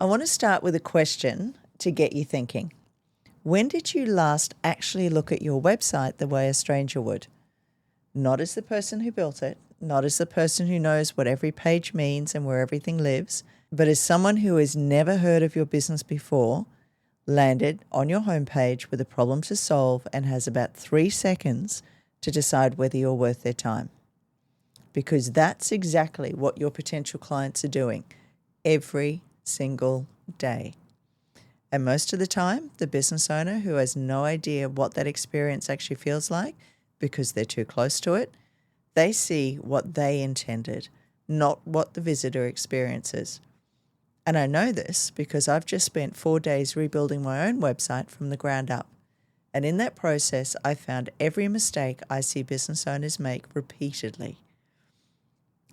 I want to start with a question to get you thinking. When did you last actually look at your website the way a stranger would? Not as the person who built it, not as the person who knows what every page means and where everything lives, but as someone who has never heard of your business before, landed on your homepage with a problem to solve and has about 3 seconds to decide whether you're worth their time. Because that's exactly what your potential clients are doing every single day. And most of the time, the business owner who has no idea what that experience actually feels like because they're too close to it, they see what they intended, not what the visitor experiences. And I know this because I've just spent 4 days rebuilding my own website from the ground up. And in that process, I found every mistake I see business owners make repeatedly.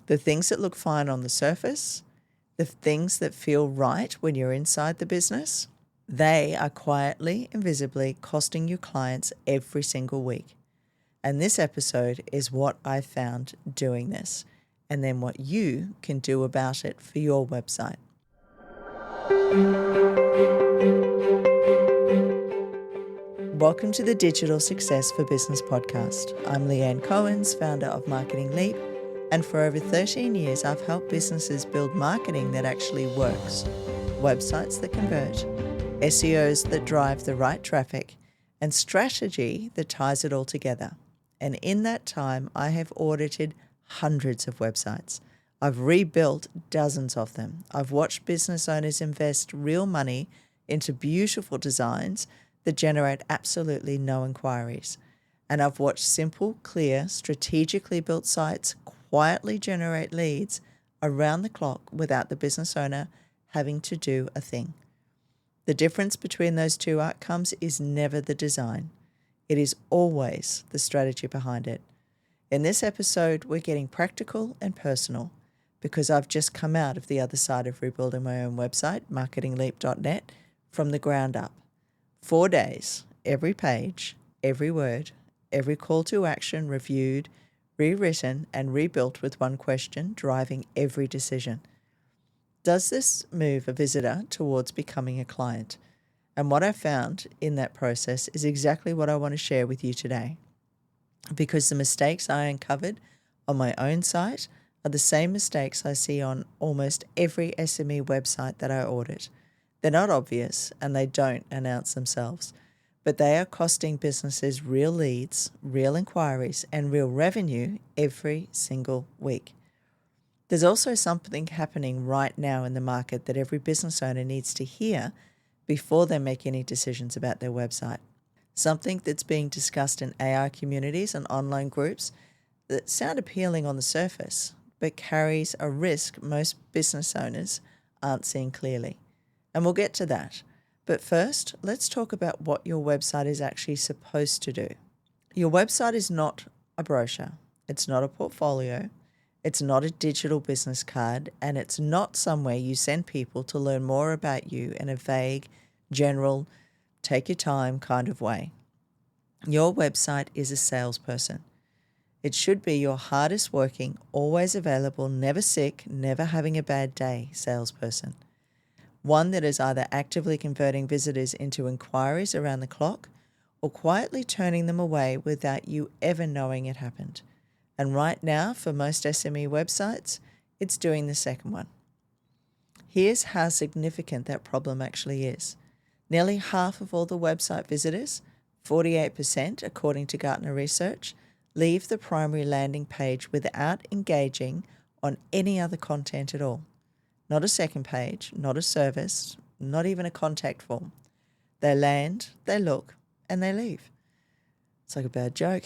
The things that look fine on the surface, the things that feel right when you're inside the business, they are quietly and visibly costing you clients every single week. And this episode is what I found doing this, and then what you can do about it for your website. Welcome to the Digital Success for Business podcast. I'm Leanne Cohens, founder of Marketing Leap, and for over 13 years I've helped businesses build marketing that actually works, websites that convert, SEOs that drive the right traffic, and strategy that ties it all together. And in that time, I have audited hundreds of websites. I've rebuilt dozens of them. I've watched business owners invest real money into beautiful designs that generate absolutely no inquiries. And I've watched simple, clear, strategically built sites quietly generate leads around the clock without the business owner having to do a thing. The difference between those two outcomes is never the design. It is always the strategy behind it. In this episode, we're getting practical and personal because I've just come out of the other side of rebuilding my own website, marketingleap.net, from the ground up. 4 days, every page, every word, every call to action reviewed, rewritten, and rebuilt with one question driving every decision. Does this move a visitor towards becoming a client? And what I found in that process is exactly what I want to share with you today. Because the mistakes I uncovered on my own site are the same mistakes I see on almost every SME website that I audit. They're not obvious and they don't announce themselves, but they are costing businesses real leads, real inquiries, and real revenue every single week. There's also something happening right now in the market that every business owner needs to hear before they make any decisions about their website. Something that's being discussed in AI communities and online groups that sound appealing on the surface, but carries a risk most business owners aren't seeing clearly. And we'll get to that. But first, let's talk about what your website is actually supposed to do. Your website is not a brochure. It's not a portfolio. It's not a digital business card, and it's not somewhere you send people to learn more about you in a vague, general, take your time kind of way. Your website is a salesperson. It should be your hardest working, always available, never sick, never having a bad day salesperson. One that is either actively converting visitors into inquiries around the clock or quietly turning them away without you ever knowing it happened. And right now, for most SME websites, it's doing the second one. Here's how significant that problem actually is. Nearly half of all the website visitors, 48% according to Gartner research, leave the primary landing page without engaging on any other content at all. Not a second page, not a service, not even a contact form. They land, they look, and they leave. It's like a bad joke.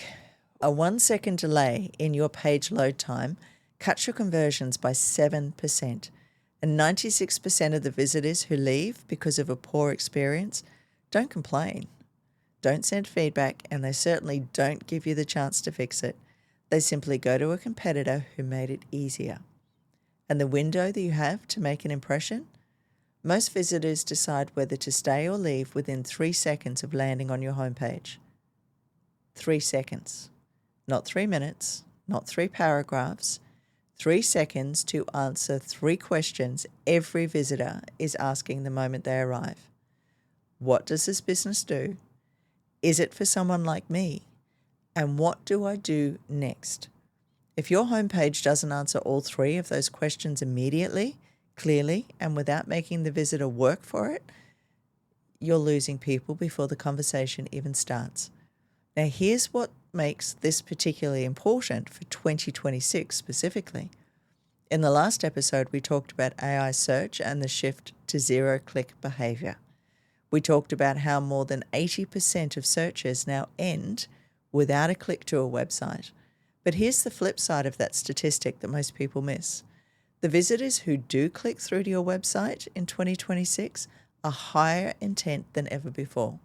A 1 second delay in your page load time cuts your conversions by 7%. And 96% of the visitors who leave because of a poor experience don't complain, don't send feedback, and they certainly don't give you the chance to fix it. They simply go to a competitor who made it easier. And the window that you have to make an impression? Most visitors decide whether to stay or leave within 3 seconds of landing on your homepage. 3 seconds. Not 3 minutes, not 3 paragraphs. 3 seconds to answer 3 questions every visitor is asking the moment they arrive. What does this business do? Is it for someone like me? And what do I do next? If your homepage doesn't answer all 3 of those questions immediately, clearly, and without making the visitor work for it, you're losing people before the conversation even starts. Now, here's what makes this particularly important for 2026 specifically. In the last episode, we talked about AI search and the shift to zero-click behavior. We talked about how more than 80% of searches now end without a click to a website. But here's the flip side of that statistic that most people miss. The visitors who do click through to your website in 2026 are higher intent than ever before.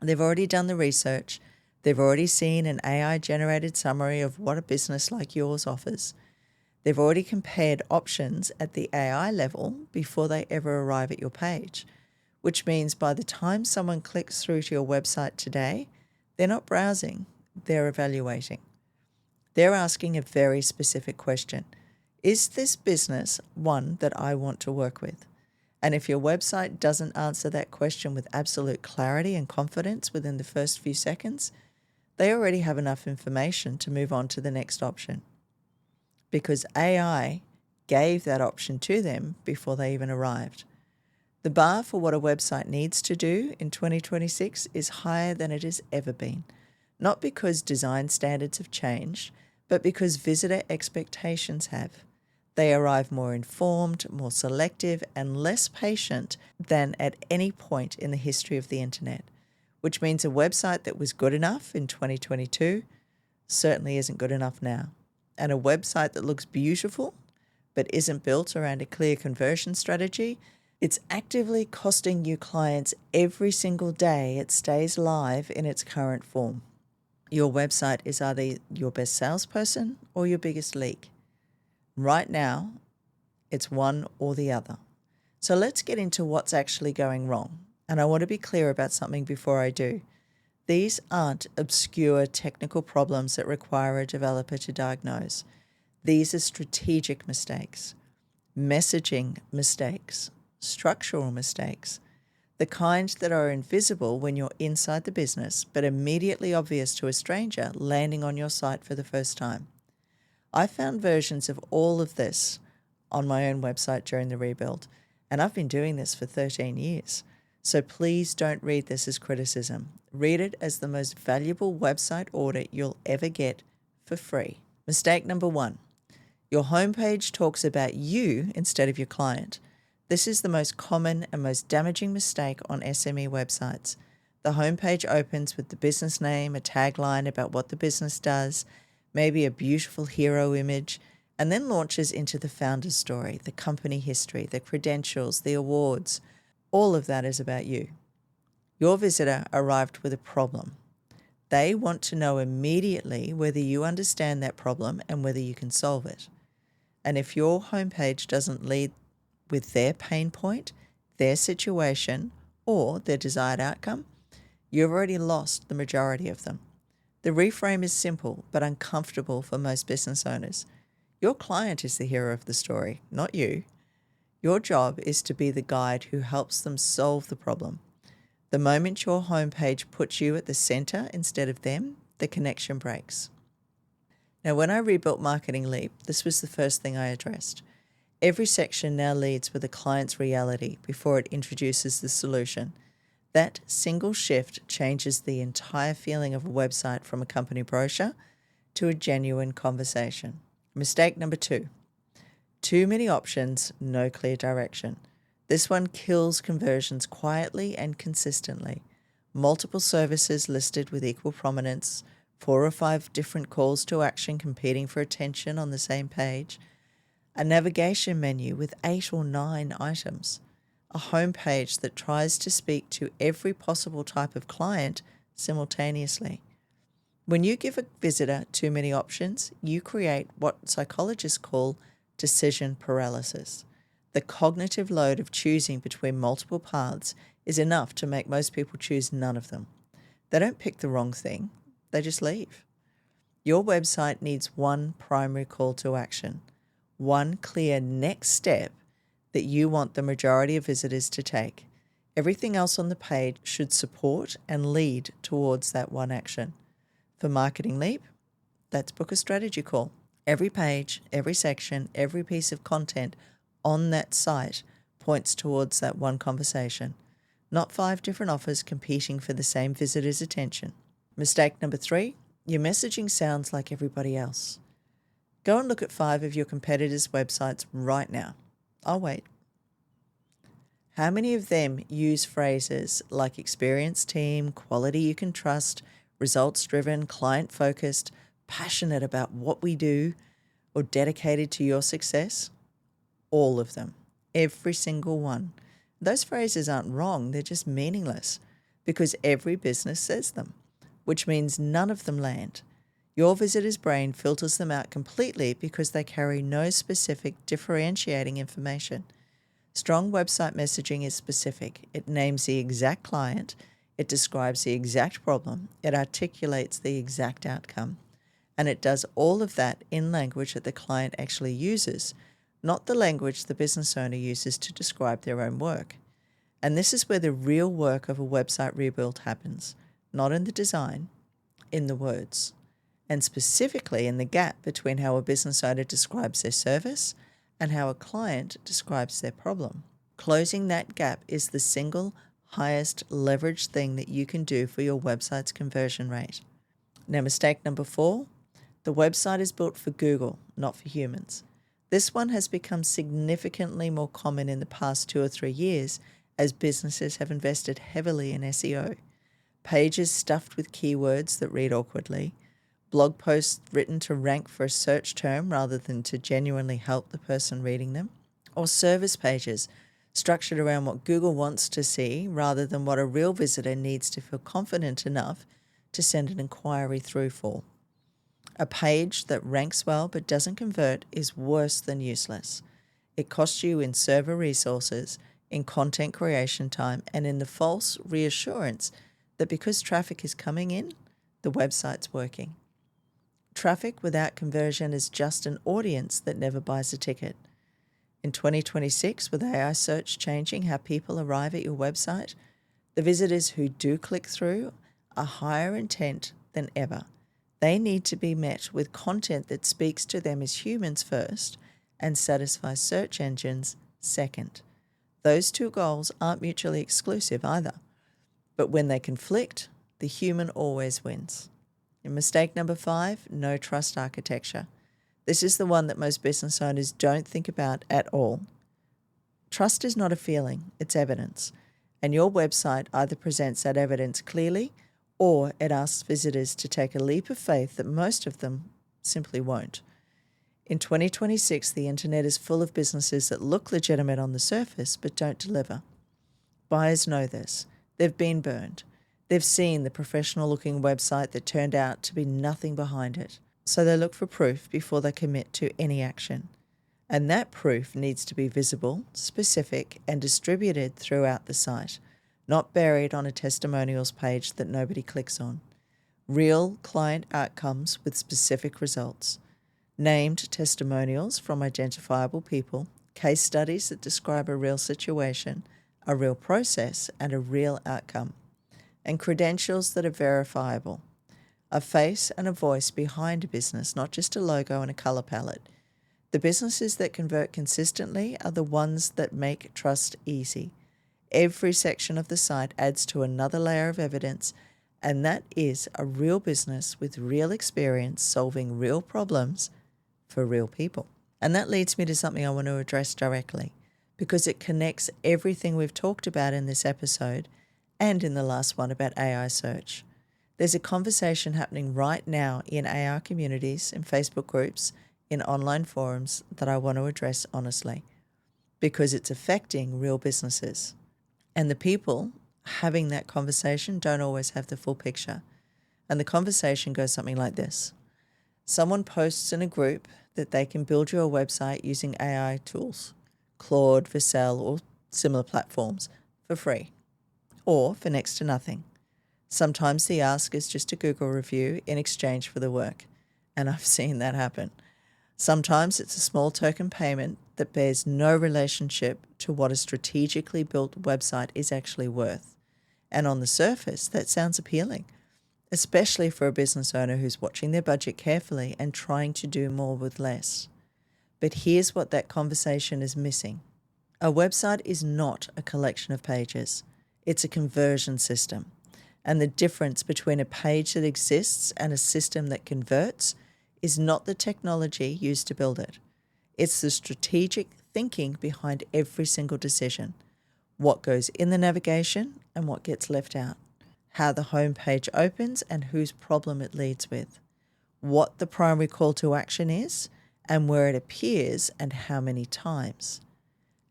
They've already done the research. They've already seen an AI-generated summary of what a business like yours offers. They've already compared options at the AI level before they ever arrive at your page, which means by the time someone clicks through to your website today, they're not browsing, they're evaluating. They're asking a very specific question. Is this business one that I want to work with? And if your website doesn't answer that question with absolute clarity and confidence within the first few seconds, they already have enough information to move on to the next option. Because AI gave that option to them before they even arrived. The bar for what a website needs to do in 2026 is higher than it has ever been, not because design standards have changed, but because visitor expectations have. They arrive more informed, more selective, and less patient than at any point in the history of the internet, which means a website that was good enough in 2022 certainly isn't good enough now. And a website that looks beautiful but isn't built around a clear conversion strategy, it's actively costing you clients every single day it stays live in its current form. Your website is either your best salesperson or your biggest leak. Right now, it's one or the other. So let's get into what's actually going wrong. And I want to be clear about something before I do. These aren't obscure technical problems that require a developer to diagnose. These are strategic mistakes, messaging mistakes, structural mistakes, the kind that are invisible when you're inside the business, but immediately obvious to a stranger landing on your site for the first time. I found versions of all of this on my own website during the rebuild, and I've been doing this for 13 years. So please don't read this as criticism. Read it as the most valuable website audit you'll ever get for free. Mistake number 1. Your homepage talks about you instead of your client. This is the most common and most damaging mistake on SME websites. The homepage opens with the business name, a tagline about what the business does, maybe a beautiful hero image, and then launches into the founder's story, the company history, the credentials, the awards. All of that is about you. Your visitor arrived with a problem. They want to know immediately whether you understand that problem and whether you can solve it. And if your homepage doesn't lead with their pain point, their situation, or their desired outcome, you've already lost the majority of them. The reframe is simple but uncomfortable for most business owners. Your client is the hero of the story, not you. Your job is to be the guide who helps them solve the problem. The moment your homepage puts you at the center instead of them, the connection breaks. Now, when I rebuilt Marketing Leap, this was the first thing I addressed. Every section now leads with a client's reality before it introduces the solution. That single shift changes the entire feeling of a website from a company brochure to a genuine conversation. Mistake number 2. Too many options, no clear direction. This one kills conversions quietly and consistently. Multiple services listed with equal prominence, 4 or 5 different calls to action competing for attention on the same page, a navigation menu with 8 or 9 items, a homepage that tries to speak to every possible type of client simultaneously. When you give a visitor too many options, you create what psychologists call decision paralysis. The cognitive load of choosing between multiple paths is enough to make most people choose none of them. They don't pick the wrong thing, they just leave. Your website needs one primary call to action, one clear next step that you want the majority of visitors to take. Everything else on the page should support and lead towards that one action. For Marketing Leap, that's book a strategy call. Every page, every section, every piece of content on that site points towards that one conversation, not 5 different offers competing for the same visitor's attention. Mistake number 3, your messaging sounds like everybody else. Go and look at 5 of your competitors' websites right now. I'll wait. How many of them use phrases like experienced team, quality you can trust, results-driven, client-focused, passionate about what we do, or dedicated to your success? All of them. Every single one. Those phrases aren't wrong, they're just meaningless because every business says them, which means none of them land. Your visitor's brain filters them out completely because they carry no specific differentiating information. Strong website messaging is specific. It names the exact client, it describes the exact problem, it articulates the exact outcome, and it does all of that in language that the client actually uses, not the language the business owner uses to describe their own work. And this is where the real work of a website rebuild happens, not in the design, in the words, and specifically in the gap between how a business owner describes their service and how a client describes their problem. Closing that gap is the single highest leverage thing that you can do for your website's conversion rate. Now, mistake number 4, the website is built for Google, not for humans. This one has become significantly more common in the past 2 or 3 years as businesses have invested heavily in SEO. Pages stuffed with keywords that read awkwardly, blog posts written to rank for a search term rather than to genuinely help the person reading them, or service pages structured around what Google wants to see rather than what a real visitor needs to feel confident enough to send an inquiry through for. A page that ranks well but doesn't convert is worse than useless. It costs you in server resources, in content creation time, and in the false reassurance that because traffic is coming in, the website's working. Traffic without conversion is just an audience that never buys a ticket. In 2026, with AI search changing how people arrive at your website, the visitors who do click through are higher intent than ever. They need to be met with content that speaks to them as humans first and satisfies search engines second. Those 2 goals aren't mutually exclusive either. But when they conflict, the human always wins. And mistake number 5, no trust architecture. This is the one that most business owners don't think about at all. Trust is not a feeling, it's evidence. And your website either presents that evidence clearly or it asks visitors to take a leap of faith that most of them simply won't. In 2026, the internet is full of businesses that look legitimate on the surface but don't deliver. Buyers know this. They've been burned. They've seen the professional-looking website that turned out to be nothing behind it. So they look for proof before they commit to any action. And that proof needs to be visible, specific, and distributed throughout the site, not buried on a testimonials page that nobody clicks on. Real client outcomes with specific results. Named testimonials from identifiable people, case studies that describe a real situation, a real process, and a real outcome. And credentials that are verifiable. A face and a voice behind a business, not just a logo and a color palette. The businesses that convert consistently are the ones that make trust easy. Every section of the site adds to another layer of evidence, and that is a real business with real experience solving real problems for real people. And that leads me to something I want to address directly, because it connects everything we've talked about in this episode and in the last one about AI search. There's a conversation happening right now in AI communities, in Facebook groups, in online forums that I want to address honestly, because it's affecting real businesses. And the people having that conversation don't always have the full picture. And the conversation goes something like this. Someone posts in a group that they can build you a website using AI tools, Claude, Vercel, or similar platforms, for free, or for next to nothing. Sometimes the ask is just a Google review in exchange for the work. And I've seen that happen. Sometimes it's a small token payment that bears no relationship to what a strategically built website is actually worth. And on the surface, that sounds appealing, especially for a business owner who's watching their budget carefully and trying to do more with less. But here's what that conversation is missing. A website is not a collection of pages. It's a conversion system. And the difference between a page that exists and a system that converts is not the technology used to build it. It's the strategic thinking behind every single decision. What goes in the navigation and what gets left out. How the home page opens and whose problem it leads with. What the primary call to action is and where it appears and how many times.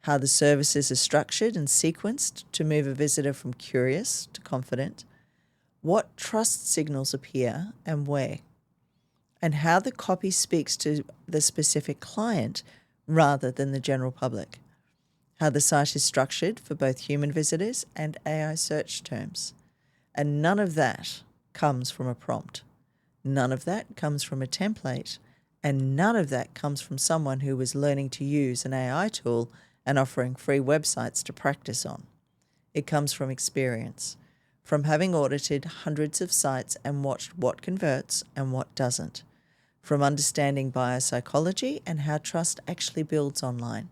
How the services are structured and sequenced to move a visitor from curious to confident. What trust signals appear and where. And how the copy speaks to the specific client rather than the general public. How the site is structured for both human visitors and AI search terms. And none of that comes from a prompt. None of that comes from a template. And none of that comes from someone who was learning to use an AI tool and offering free websites to practice on. It comes from experience, from having audited hundreds of sites and watched what converts and what doesn't, from understanding biopsychology and how trust actually builds online,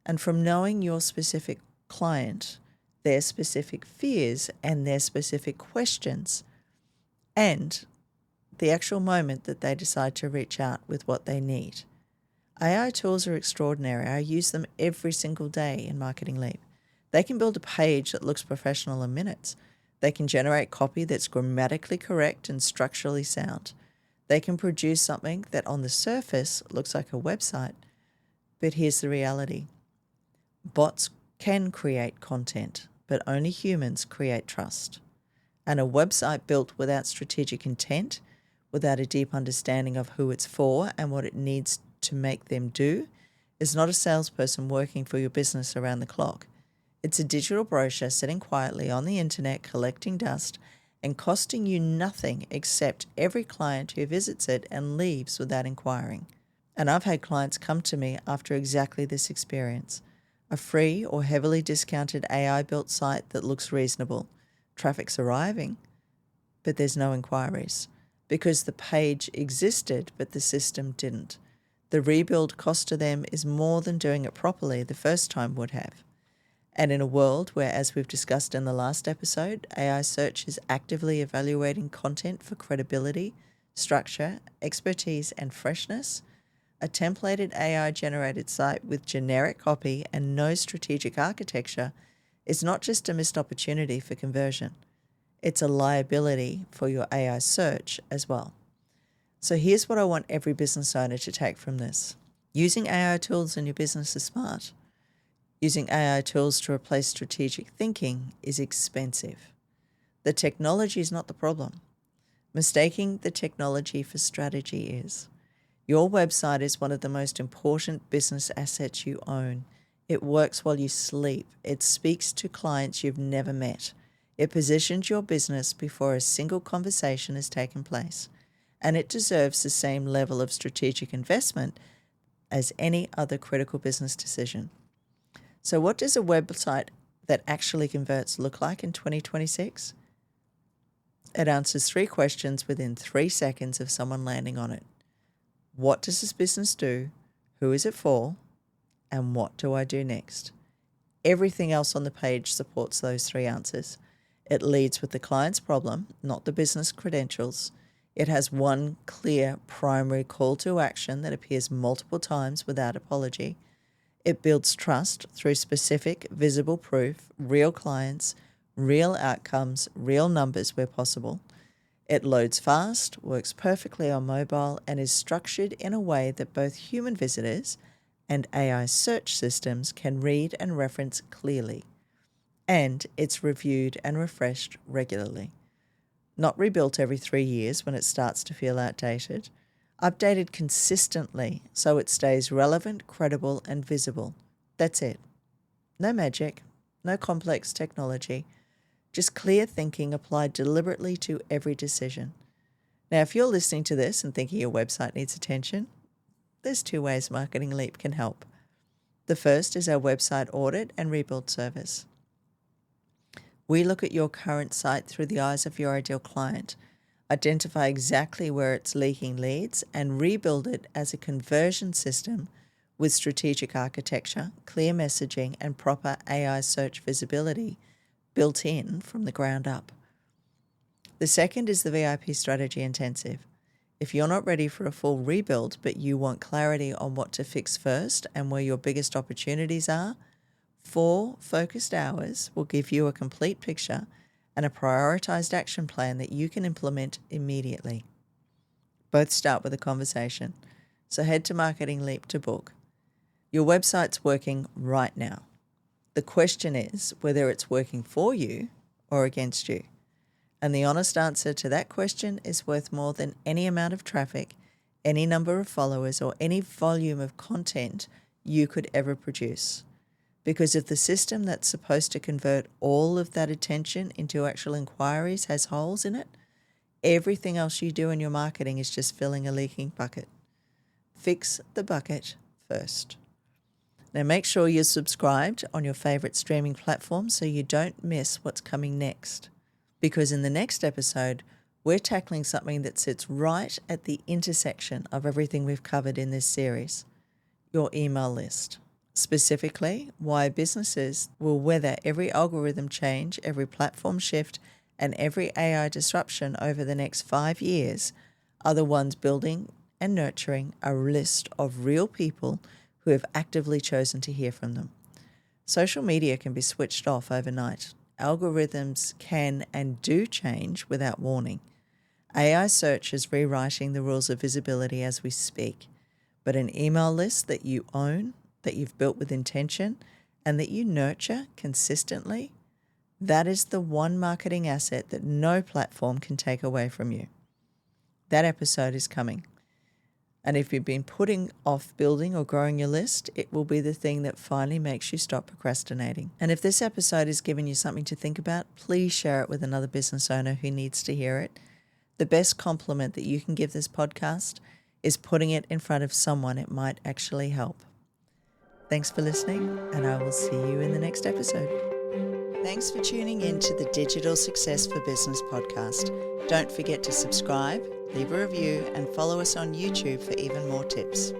and from knowing your specific client, their specific fears and their specific questions, and the actual moment that they decide to reach out with what they need. AI tools are extraordinary. I use them every single day in Marketing Leap. They can build a page that looks professional in minutes. They can generate copy that's grammatically correct and structurally sound. They can produce something that on the surface looks like a website. But here's the reality. Bots can create content, but only humans create trust. And a website built without strategic intent, without a deep understanding of who it's for and what it needs to make them do, is not a salesperson working for your business around the clock. It's a digital brochure sitting quietly on the internet collecting dust and costing you nothing except every client who visits it and leaves without inquiring. And I've had clients come to me after exactly this experience. A free or heavily discounted AI-built site that looks reasonable. Traffic's arriving, but there's no inquiries because the page existed but the system didn't. The rebuild cost to them is more than doing it properly the first time would have. And in a world where, as we've discussed in the last episode, AI search is actively evaluating content for credibility, structure, expertise, and freshness, a templated AI-generated site with generic copy and no strategic architecture is not just a missed opportunity for conversion. It's a liability for your AI search as well. So here's what I want every business owner to take from this. Using AI tools in your business is smart. Using AI tools to replace strategic thinking is expensive. The technology is not the problem. Mistaking the technology for strategy is. Your website is one of the most important business assets you own. It works while you sleep. It speaks to clients you've never met. It positions your business before a single conversation has taken place. And it deserves the same level of strategic investment as any other critical business decision. So what does a website that actually converts look like in 2026? It answers 3 questions within 3 seconds of someone landing on it. What does this business do? Who is it for? And what do I do next? Everything else on the page supports those 3 answers. It leads with the client's problem, not the business credentials. It has one clear primary call to action that appears multiple times without apology. It builds trust through specific, visible proof, real clients, real outcomes, real numbers where possible. It loads fast, works perfectly on mobile, and is structured in a way that both human visitors and AI search systems can read and reference clearly. And it's reviewed and refreshed regularly. Not rebuilt every 3 years when it starts to feel outdated. Updated consistently so it stays relevant, credible, and visible. That's it. No magic, no complex technology, just clear thinking applied deliberately to every decision. Now, if you're listening to this and thinking your website needs attention, there's 2 ways Marketing Leap can help. The first is our website audit and rebuild service. We look at your current site through the eyes of your ideal client, identify exactly where it's leaking leads, and rebuild it as a conversion system with strategic architecture, clear messaging, and proper AI search visibility built in from the ground up. The second is the VIP Strategy Intensive. If you're not ready for a full rebuild, but you want clarity on what to fix first and where your biggest opportunities are, 4 focused hours will give you a complete picture and a prioritized action plan that you can implement immediately. Both start with a conversation, so head to Marketing Leap to book. Your website's working right now. The question is whether it's working for you or against you. And the honest answer to that question is worth more than any amount of traffic, any number of followers, or any volume of content you could ever produce. Because if the system that's supposed to convert all of that attention into actual inquiries has holes in it, everything else you do in your marketing is just filling a leaking bucket. Fix the bucket first. Now make sure you're subscribed on your favorite streaming platform so you don't miss what's coming next. Because in the next episode, we're tackling something that sits right at the intersection of everything we've covered in this series, your email list. Specifically, why businesses will weather every algorithm change, every platform shift, and every AI disruption over the next 5 years are the ones building and nurturing a list of real people who have actively chosen to hear from them. Social media can be switched off overnight. Algorithms can and do change without warning. AI search is rewriting the rules of visibility as we speak, but an email list that you own, that you've built with intention, and that you nurture consistently, that is the one marketing asset that no platform can take away from you. That episode is coming. And if you've been putting off building or growing your list, it will be the thing that finally makes you stop procrastinating. And if this episode has given you something to think about, please share it with another business owner who needs to hear it. The best compliment that you can give this podcast is putting it in front of someone it might actually help. Thanks for listening, and I will see you in the next episode. Thanks for tuning in to the Digital Success for Business podcast. Don't forget to subscribe, leave a review, and follow us on YouTube for even more tips.